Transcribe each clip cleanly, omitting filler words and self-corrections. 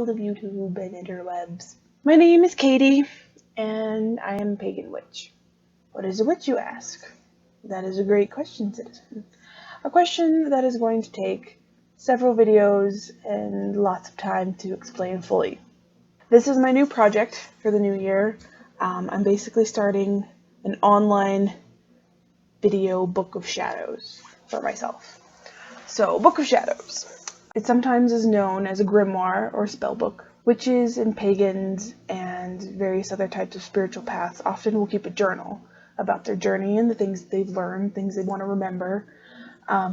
world of YouTube and interwebs. My name is Katie, and I am a pagan witch. What is a witch, you ask? That is a great question, citizen. A question that is going to take several videos and lots of time to explain fully. This is my new project for the new year. I'm basically starting an online video Book of Shadows for myself. So, Book of Shadows. It sometimes is known as a grimoire or spell book. Witches and pagans and various other types of spiritual paths often will keep a journal about their journey and the things they've learned, things they want to remember,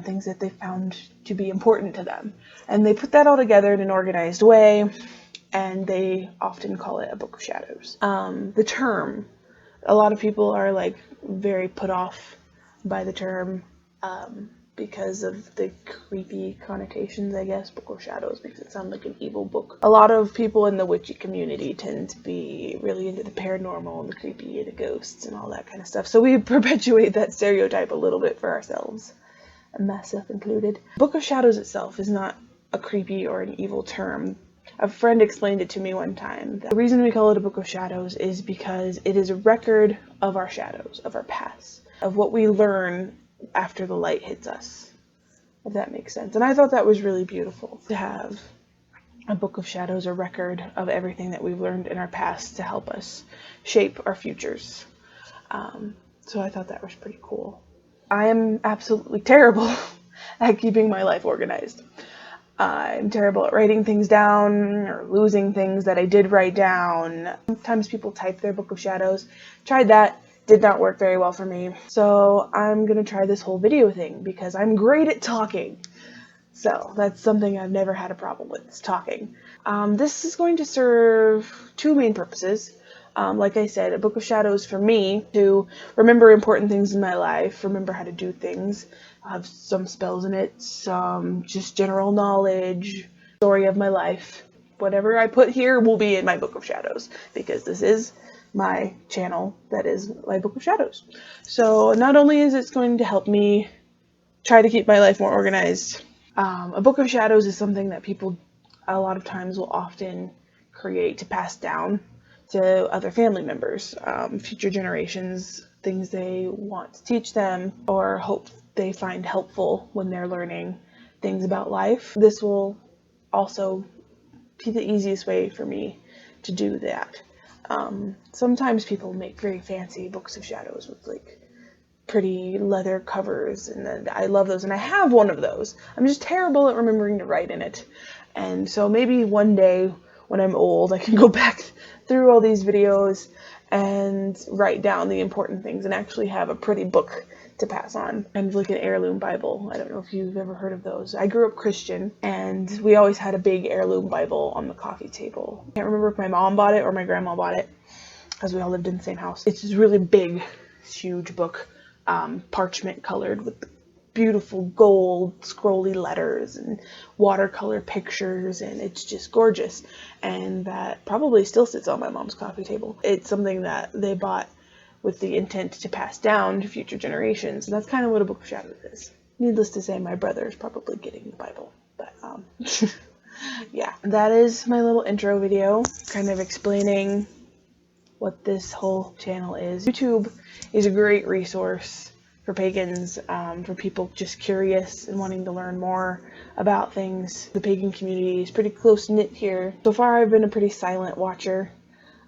things that they found to be important to them. And they put that all together in an organized way, and they often call it a Book of Shadows. The term, a lot of people are very put off by the term, because of the creepy connotations, I guess. Book of Shadows makes it sound like an evil book. A lot of people in the witchy community tend to be really into the paranormal and the creepy and the ghosts and all that kind of stuff. So we perpetuate that stereotype a little bit for ourselves, and myself included. Book of Shadows itself is not a creepy or an evil term. A friend explained it to me one time. The reason we call it a Book of Shadows is because it is a record of our shadows, of our past, of what we learn after the light hits us, if that makes sense. And I thought that was really beautiful, to have a Book of Shadows, a record of everything that we've learned in our past to help us shape our futures. So I thought that was pretty cool. I am absolutely terrible at keeping my life organized. I'm terrible at writing things down or losing things that I did write down. Sometimes people type their Book of Shadows. Tried that. Did not work very well for me. So I'm going to try this whole video thing because I'm great at talking. So that's something I've never had a problem with, is talking. This is going to serve two main purposes. Like I said, a Book of Shadows for me to remember important things in my life, remember how to do things. I'll have some spells in it, some just general knowledge, story of my life. Whatever I put here will be in my Book of Shadows, because this is my channel that is my Book of Shadows. So not only is it going to help me try to keep my life more organized, a Book of Shadows is something that people a lot of times will often create to pass down to other family members, future generations, things they want to teach them or hope they find helpful when they're learning things about life. This will also be the easiest way for me to do that. Sometimes people make very fancy Books of Shadows with pretty leather covers, and I love those, and I have one of those. I'm just terrible at remembering to write in it. And so maybe one day when I'm old, I can go back through all these videos and write down the important things and actually have a pretty book to pass on. Kind of like an heirloom Bible. I don't know if you've ever heard of those. I grew up Christian, and we always had a big heirloom Bible on the coffee table. I can't remember if my mom bought it or my grandma bought it, because we all lived in the same house. It's this really big, huge book, parchment colored with beautiful gold scrolly letters and watercolor pictures, and it's just gorgeous. And that probably still sits on my mom's coffee table. It's something that they bought with the intent to pass down to future generations, and that's kind of what a Book of Shadows is. Needless to say, my brother is probably getting the Bible, but yeah, that is my little intro video, kind of explaining what this whole channel is. YouTube is a great resource for pagans, for people just curious and wanting to learn more about things. The pagan community is pretty close-knit here. So far, I've been a pretty silent watcher.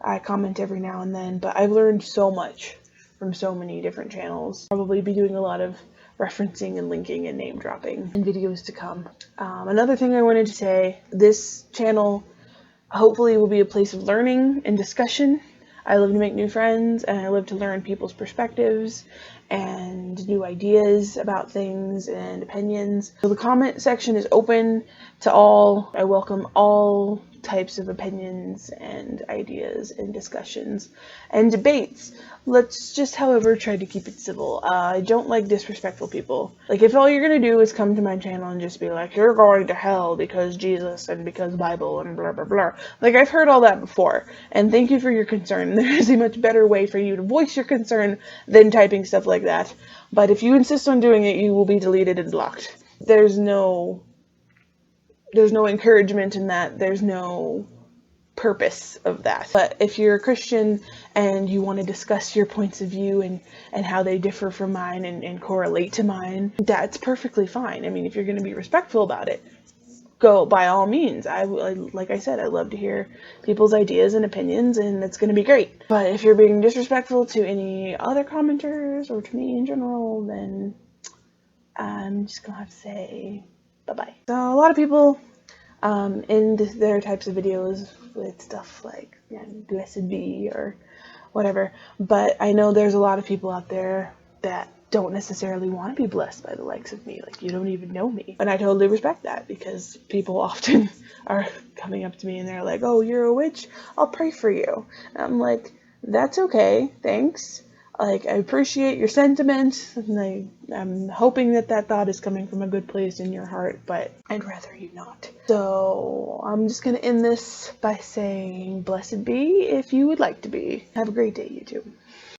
I comment every now and then, but I've learned so much from so many different channels. Probably be doing a lot of referencing and linking and name dropping in videos to come. Another thing I wanted to say, this channel hopefully will be a place of learning and discussion. I love to make new friends, and I love to learn people's perspectives and new ideas about things and opinions. So the comment section is open to all. I welcome all types of opinions and ideas and discussions and debates. Let's just, however, try to keep it civil. I don't like disrespectful people. If all you're gonna do is come to my channel and just be like, you're going to hell because Jesus and because Bible and blah blah blah. I've heard all that before, and thank you for your concern. There is a much better way for you to voice your concern than typing stuff like that. But if you insist on doing it, you will be deleted and blocked. There's no there's no encouragement in that. There's no purpose of that. But if you're a Christian and you want to discuss your points of view and how they differ from mine and correlate to mine, that's perfectly fine. I mean, if you're going to be respectful about it, go by all means. Like I said, I love to hear people's ideas and opinions, and it's going to be great. But if you're being disrespectful to any other commenters or to me in general, then I'm just going to have to say bye-bye. So a lot of people in their types of videos with stuff like blessed be or whatever, but I know there's a lot of people out there that don't necessarily want to be blessed by the likes of me. Like, you don't even know me, and I totally respect that, because people often are coming up to me and they're like, oh, you're a witch, I'll pray for you. And I'm like, that's okay, thanks. Like, I appreciate your sentiment, and I'm hoping that that thought is coming from a good place in your heart, but I'd rather you not. So I'm just going to end this by saying, blessed be if you would like to be. Have a great day, YouTube.